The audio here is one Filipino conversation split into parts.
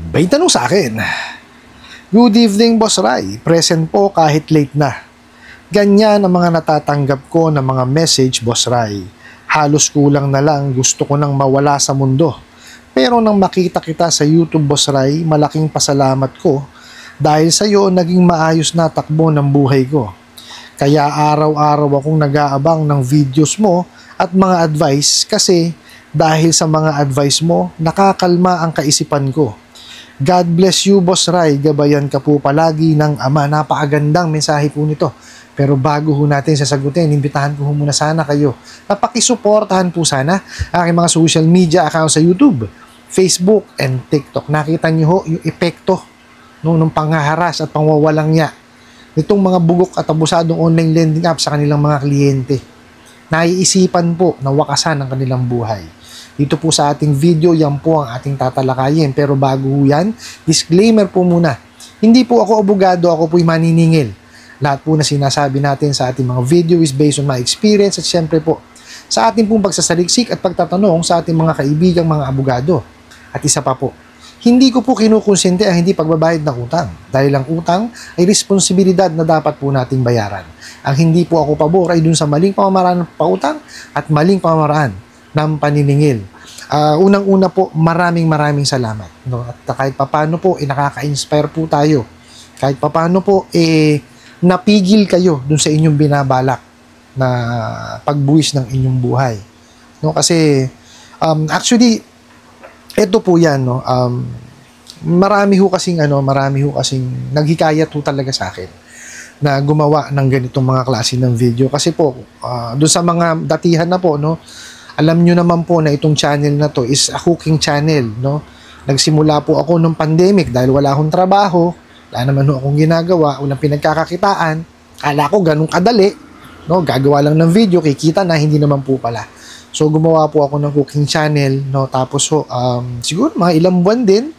May tanong sa akin. Good evening, Boss Rai. Present po kahit late na. Ganyan ang mga natatanggap ko ng mga message, Boss Rai. Halos kulang na lang, gusto ko nang mawala sa mundo. Pero nang makita kita sa YouTube, Boss Rai, malaking pasalamat ko dahil sa iyo naging maayos na takbo ng buhay ko. Kaya araw-araw akong nag-aabang ng videos mo at mga advice kasi dahil sa mga advice mo, nakakalma ang kaisipan ko. God bless you, Boss Rai. Gabayan ka po palagi ng Ama. Napakagandang mensahe po nito. Pero bago ho natin sasagutin, imbitahan ko muna sana kayo na pakisuportahan po sana aking mga social media accounts sa YouTube, Facebook, and TikTok. Nakita niyo ho yung epekto ng panghaharas at pangwawalang niya nitong mga bugok at abusadong online lending app sa kanilang mga kliyente. Naiisipan po na wakasan ang kanilang buhay. Dito po sa ating video, yan po ang ating tatalakayin. Pero bago yan, disclaimer po muna. Hindi po ako abogado, ako po'y maniningil. Lahat po na sinasabi natin sa ating mga video is based on my experience at syempre po sa ating pong pagsasaliksik at pagtatanong sa ating mga kaibigang mga abogado. At isa pa po, hindi ko po kinukonsente ang hindi pagbabayad ng utang dahil ang utang ay responsibilidad na dapat po nating bayaran. Ang hindi po ako pabor ay dun sa maling pamamaraan ng pautang at maling pamamaraan ng paniningil. Unang-una po, maraming salamat. No? At kahit papano po, nakaka-inspire po tayo. Kahit papano po, napigil kayo dun sa inyong binabalak na pagbuwis ng inyong buhay. No? Kasi, actually, ito po yan, no? Marami ho kasing naghikayat ho talaga sa akin na gumawa ng ganitong mga klase ng video. Kasi po, doon sa mga datihan na po, no? Alam nyo naman po na itong channel na to is a cooking channel, no? Nagsimula po ako nung pandemic dahil wala akong trabaho, wala naman ho akong ginagawa, walang pinagkakakitaan. Kala ko ganun kadali, no? Gagawa lang ng video, kikita na, hindi naman po pala. So gumawa po ako ng cooking channel, no? Tapos siguro mga ilang buwan din,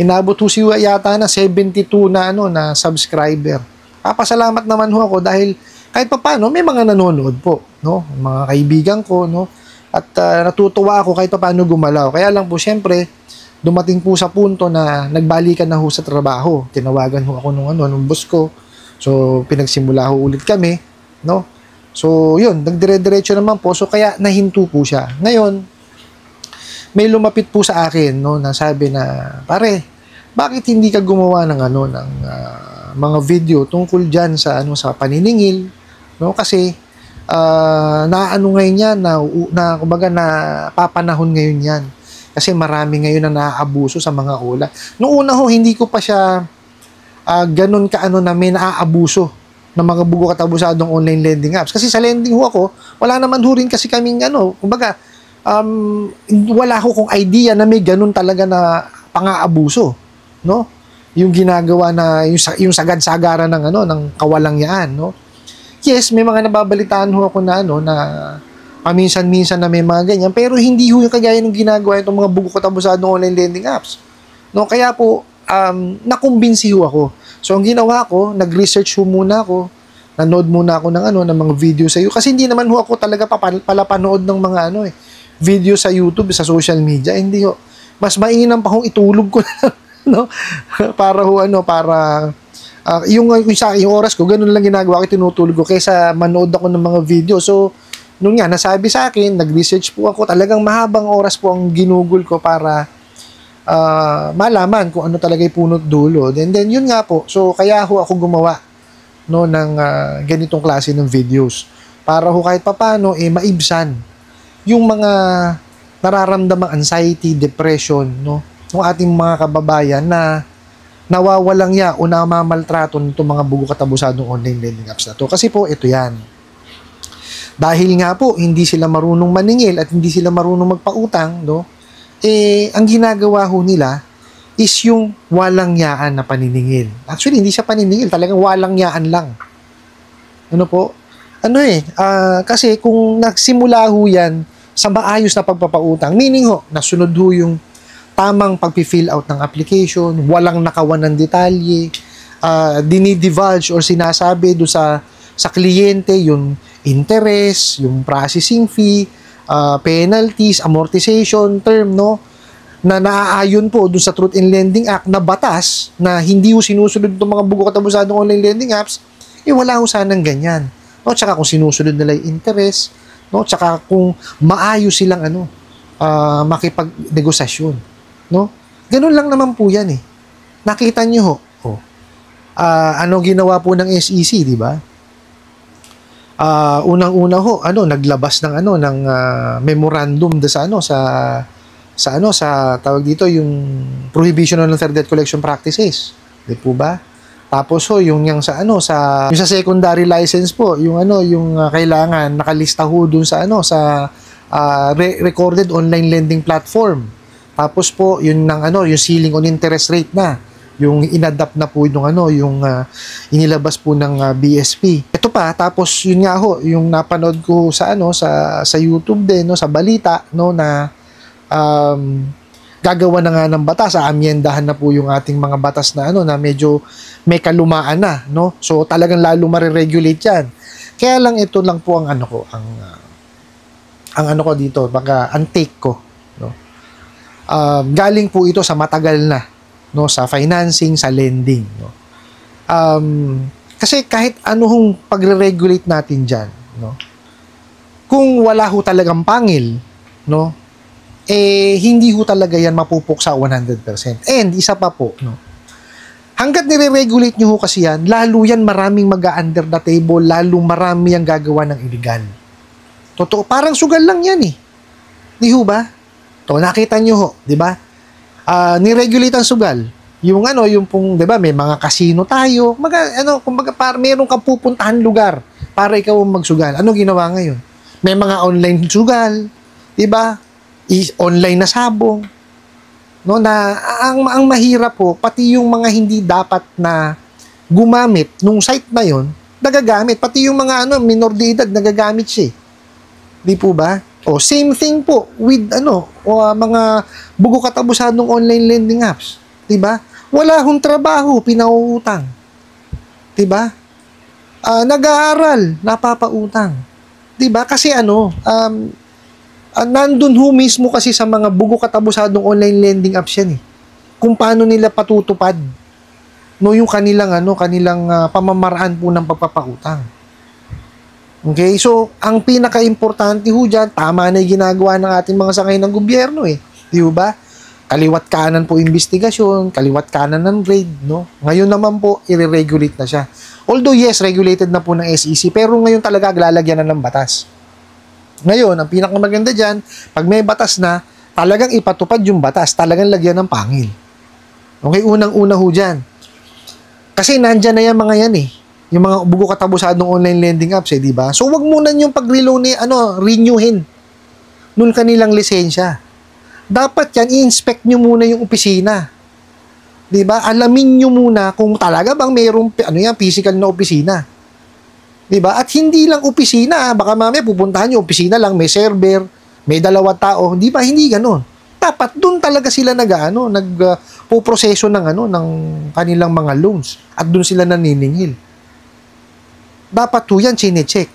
inabot ho siya yata na 72 na subscriber. Papasalamat naman ho ako dahil kahit papaano may mga nanonood po, no? Mga kaibigan ko, no? At natutuwa ako kahit paano gumalaw. Kaya lang po, syempre, dumating po sa punto na nagbalikan na ho sa trabaho. Tinawagan ho ako nung boss ko. So, pinagsimula ho ulit kami, no? So, yun, nagdire-diretso naman po. So, kaya nahinto po siya. Ngayon, may lumapit po sa akin, no, na sabi na, pare, bakit hindi ka gumawa ng mga video tungkol diyan sa paniningil, no? Kasi ngayon yan kumbaga na papanahon ngayon yan kasi marami ngayon na naaabuso sa mga ula. Noong una ho hindi ko pa siya ganun na may naaabuso ng mga bugo at abusadong online lending apps kasi sa lending ho ako wala naman ho rin kasi kaming kumbaga wala ho kung idea na may ganun talaga na pang-aabuso, no? Yung ginagawa na yung sagad-sagaran ng kawalangyaan, no? Yes, may mga nababalitaan ho ako na paminsan-minsan na may mga ganyan, pero hindi ho yung kagaya ng ginagawa itong mga bugo at abusadong online lending apps. No, kaya po nakumbinsi ho ako. So ang ginawa ko, nag-research ho muna ako, nanood muna ako ng mga video sa iyo kasi hindi naman ho ako talaga palapanood ng mga video sa YouTube, sa social media, hindi ho. Mas mainam pa hong itulog ko na, no? Para ho yung oras ko, ganun lang ginagawa ko, tinutulog ko kaysa manood ako ng mga video. So, nung nga, nasabi sa akin, nag-research po ako, talagang mahabang oras po ang ginugol ko para malaman kung ano talaga yung punot dulo. And then, yun nga po. So, kaya ho ako gumawa ng ganitong klase ng videos. Para ho kahit papano, maibsan yung mga nararamdamang anxiety, depression, no? Ng ating mga kababayan na nawawalang ya o namamaltrato nitong mga bugo at abusadong online lending apps na to. Kasi po, ito yan. Dahil nga po, hindi sila marunong maningil at hindi sila marunong magpautang, no? Ang ginagawa ho nila is yung walang yaan na paniningil. Actually, hindi siya paniningil, talagang walang yaan lang. Ano po? Kasi kung nagsimula ho yan sa maayos na pagpapautang, meaning ho, nasunod ho yung tamang pag-fill out ng application, walang nakawan ng detalye, dinidivulge or sinasabi do sa kliyente yung interest, yung processing fee, penalties, amortization term, no? na naaayon po doon sa Truth in Lending Act na batas na hindi ho sinusunod itong mga bugo katabusadong online lending apps, wala ho sanang ganyan. No? Tsaka kung sinusunod nila yung interest, no? Tsaka kung maayos silang makipagnegosasyon. No? Ganun lang naman po yan eh. Nakita nyo ho. Ano ginawa po ng SEC, di ba? Unang-una ho, naglabas ng ng memorandum sa tawag dito yung prohibition on unfair debt collection practices, di po ba? Tapos ho yung sa secondary license po, yung kailangan nakalista ho dun sa recorded online lending platform. Tapos po yung yung ceiling on interest rate na yung inadapt na po yung inilabas po ng BSP. Ito pa, tapos yun nga ho, yung napanood ko sa YouTube din, sa balita, na gagawa na nga ng batas, aamyendahan na po yung ating mga batas na na medyo may kalumaan na, no? So talagang lalo mare-regulate 'yan. Kaya lang ito lang po ang ko dito, baka ang take ko, no? Galing po ito sa matagal na, no, sa financing, sa lending, no. Kasi kahit anong pagre-regulate natin diyan, no, kung wala ho talagang pangil, no, hindi ho talaga yan mapupuksa 100%. And isa pa po, no, hanggat nire-regulate nyo ho kasi yan, lalo yan maraming mag-under the table, lalo marami ang gagawa ng illegal. Totoo, parang sugal lang yan eh. Di ho ba? To, nakita nyo ho, di ba? Ni-regulate ang sugal. Yung yung pong, di ba, may mga casino tayo, kumbaga, meron kang pupuntahan lugar para ikaw magsugal. Ano ginawa ngayon? May mga online sugal, di ba? Online na sabong, no, na ang mahirap po, pati yung mga hindi dapat na gumamit nung site na yon, nagagamit, pati yung mga minor de edad nagagamit siya, di po ba? Same thing po with mga bugo katabusadong online lending apps, di ba? Wala hong trabaho, pinauutang, di ba? Nag-aaral, napapautang, di ba? Kasi nandun ho mismo kasi sa mga bugo katabusadong online lending apps yan eh. Kung paano nila patutupad, no, yung kanilang pamamaraan po ng pagpapautang. Okay? So, ang pinaka-importante ho dyan, tama na yung ginagawa ng ating mga sangay ng gobyerno eh. Di ba? Kaliwat kanan po investigasyon, kaliwat kanan ng raid, no? Ngayon naman po, i-regulate na siya. Although yes, regulated na po ng SEC, pero ngayon talaga lalagyan na ng batas. Ngayon, ang pinakamaganda dyan, pag may batas na, talagang ipatupad yung batas, talagang lagyan ng pangil. Okay, unang-una ho dyan. Kasi nandyan na yan mga yan eh. Yung mga bugo katabusadong online lending apps eh, di ba? So, wag muna yung renewin nung kanilang lisensya. Dapat yan, i-inspect nyo muna yung opisina. Di ba? Alamin nyo muna kung talaga bang mayroong, physical na opisina. Diba? At hindi lang opisina, baka mamaya pupuntahan nyo, opisina lang, may server, may 2 tao, di ba? Hindi ganoon. Dapat doon talaga sila nagpo-proseso ng kanilang mga loans at doon sila naniningil. Dapat ho yan chine-check.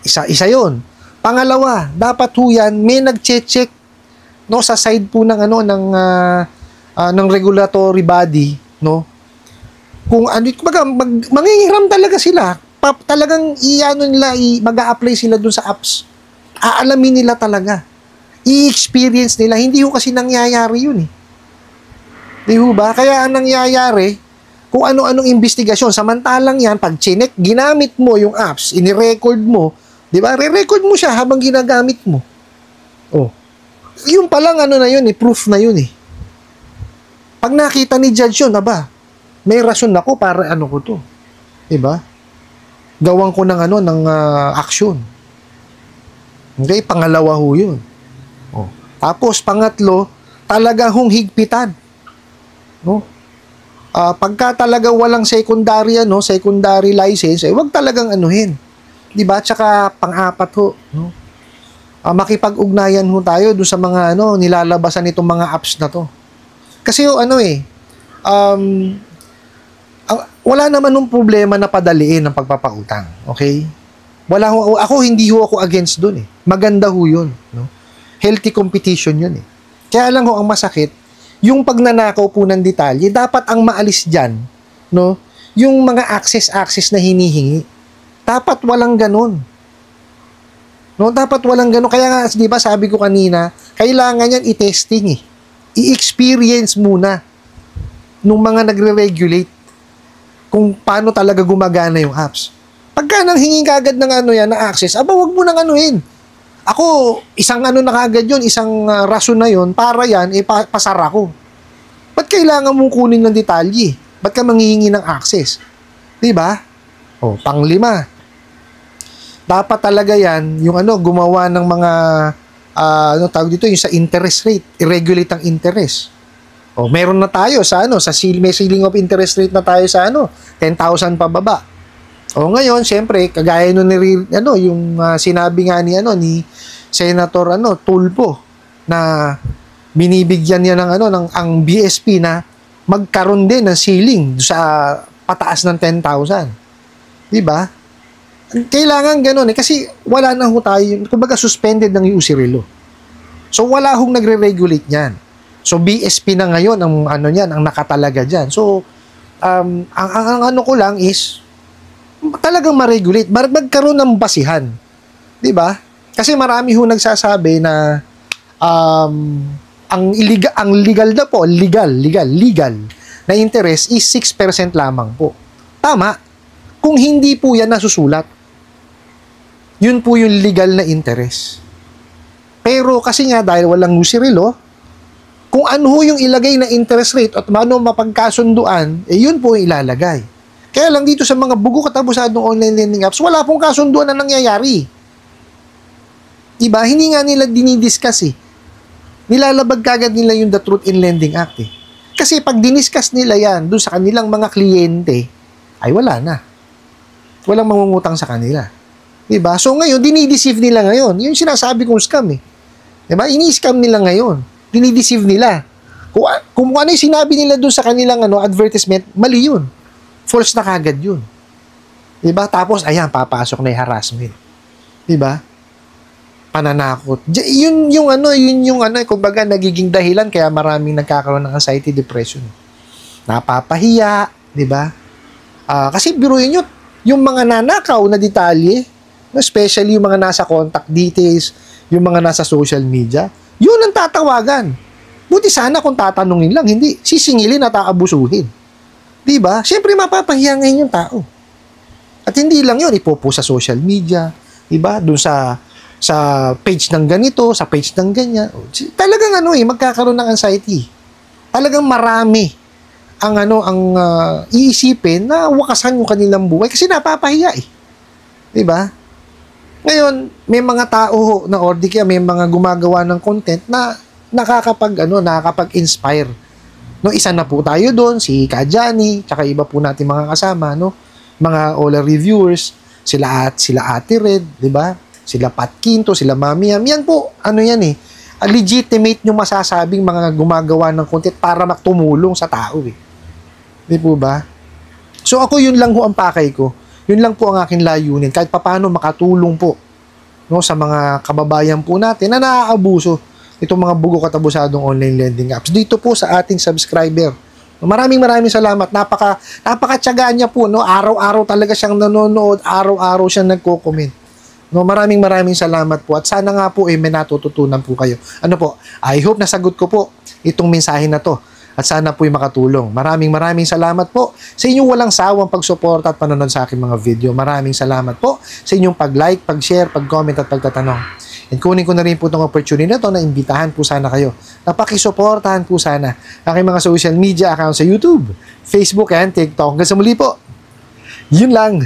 Isa 'yon. Pangalawa, dapat ho yan may nagche-check, no, sa side po ng ng regulatory body, no? Kung manghihiram talaga sila. Talagang mag-a-apply sila dun sa apps. Aalamin nila talaga. I-experience nila. Hindi ho kasi nangyayari yun eh. Di ho ba? Kaya ang nangyayari, kung ano-anong investigasyon, samantalang yan, pag chinek, ginamit mo yung apps, ini-record mo, di ba? Re-record mo siya habang ginagamit mo. Yung palang na yun eh, proof na yun eh. Pag nakita ni judge yun, may rason ako para ko to. Di ba? Gawan ko ng aksyon. Okay, pangalawa ho yun. Tapos, pangatlo, talaga hong higpitan. No? Pagka talaga walang secondary license, wag talagang anuhin. Diba? Tsaka, pang-apat ho, no? Makipag-ugnayan ho tayo doon sa mga, nilalabasan itong mga apps na to. Kasi wala naman nung problema na padaliin ng pagpapautang. Okay? Hindi ako against dun eh. Maganda ho yun. No? Healthy competition yun eh. Kaya lang ang masakit, yung pagnanakaw po ng detalye, dapat ang maalis dyan, no? Yung mga access na hinihingi. Dapat walang ganun. No, dapat walang ganun. Kaya nga, di ba, sabi ko kanina, kailangan yan i-testing eh. I-experience muna nung mga nagre-regulate kung paano talaga gumagana yung apps. Pagka nang hingin kagad ng na access, wag mo nang anuhin. Ako, isang na kagad yun, isang rason na yun, para yan, pasara ko. Ba't kailangan mong kunin ng detalye? Ba't ka manghihingi ng access? Diba? O, panglima. Dapat talaga yan, yung gumawa ng mga, tawag dito, yung sa interest rate, i-regulate ang interest. O, meron na tayo sa may ceiling of interest rate na tayo sa 10,000 pababa. O ngayon, syempre, kagaya nun yung sinabi nga ni Senator Tulfo na binibigyan niya ng ang BSP na magkaroon din ng ceiling sa pataas ng 10,000. 'Di ba? Kailangan ganoon kasi wala na ho tayo, kumbaga suspended ng USIRILO. So wala hong nagre-regulate niyan. So BSP na ngayon ang ang nakatalaga diyan. So ang ko lang is talagang ma-regulate, magkaroon ng basihan. 'Di ba? Kasi marami ho nagsasabi na ang legal na interest is 6% lamang po. Tama. Kung hindi po yan nasusulat, yun po yung legal na interest. Pero kasi nga dahil walang USIRILO, kung ano ho yung ilagay na interest rate at ano mapagkasunduan, yun po yung ilalagay. Kaya lang dito sa mga bugo katabusadong online lending apps, wala pong kasunduan na nangyayari. Diba? Hindi nga nila dinidiscuss eh. Nilalabag kagad nila yung The Truth in Lending Act eh. Kasi pag diniscuss nila yan doon sa kanilang mga kliyente, ay wala na. Walang mangungutang sa kanila. Diba? So ngayon, dinideceive nila ngayon. Yung sinasabi kong scam eh. Diba? Ini-scam nila ngayon. Dinideceive nila. Kung ano yung sinabi nila doon sa kanilang advertisement, mali yun. False na kagad yun. Diba? Tapos, ayan, papasok na yung harassment. Diba? Pananakot. Yun yung kumbaga nagiging dahilan kaya maraming nagkakaroon ng anxiety, depression. Napapahiya, di ba? Kasi biruin nyo, yung mga nanakaw na detalye, especially yung mga nasa contact details, yung mga nasa social media, yun ang tatawagan. Buti sana kung tatanungin lang, hindi sisingilin at aabusuhin. Di ba? Siyempre mapapahiya ngayon yung tao. At hindi lang yun, ipopost sa social media, di ba? Doon sa page ng ganito, sa page ng ganyan. Talagang magkakaroon ng anxiety. Talagang marami ang iisipin na wakasan yung kanilang buhay kasi napapahiya eh. 'Di ba? Ngayon, may mga tao na or di kaya may mga gumagawa ng content na nakakapag-inspire. No, isa na po tayo doon, si Kajani, tsaka iba po natin mga kasama, mga Ola reviewers, sila Ate Red, 'di ba? Sila Pat Quinto, sila Mami Yam. Yan po, legitimate yung masasabing mga gumagawa ng content para tumulong sa tao eh. Di po ba? So ako yun lang ho ang pakay ko. Yun lang po ang aking layunin. Kahit papaano makatulong po sa mga kababayan po natin na naaabuso itong mga bugo katabusadong online lending apps. Dito po sa ating subscriber. Maraming salamat. Napakatyagaan niya po. Araw-araw talaga siyang nanonood. Araw-araw siyang nagko-comment. Maraming salamat po. At sana nga po may natututunan po kayo. I hope nasagot ko po itong mensahe na to. At sana po'y makatulong. Maraming salamat po sa inyong walang sawang pagsuporta at panonood sa aking mga video. Maraming salamat po sa inyong pag-like, pag-share, pag-comment at pagtatanong. And kunin ko na rin po itong opportunity na to na imbitahan po sana kayo. Napakisuportahan po sana aking mga social media account sa YouTube, Facebook, and TikTok. Hanggang sa muli po. Yun lang.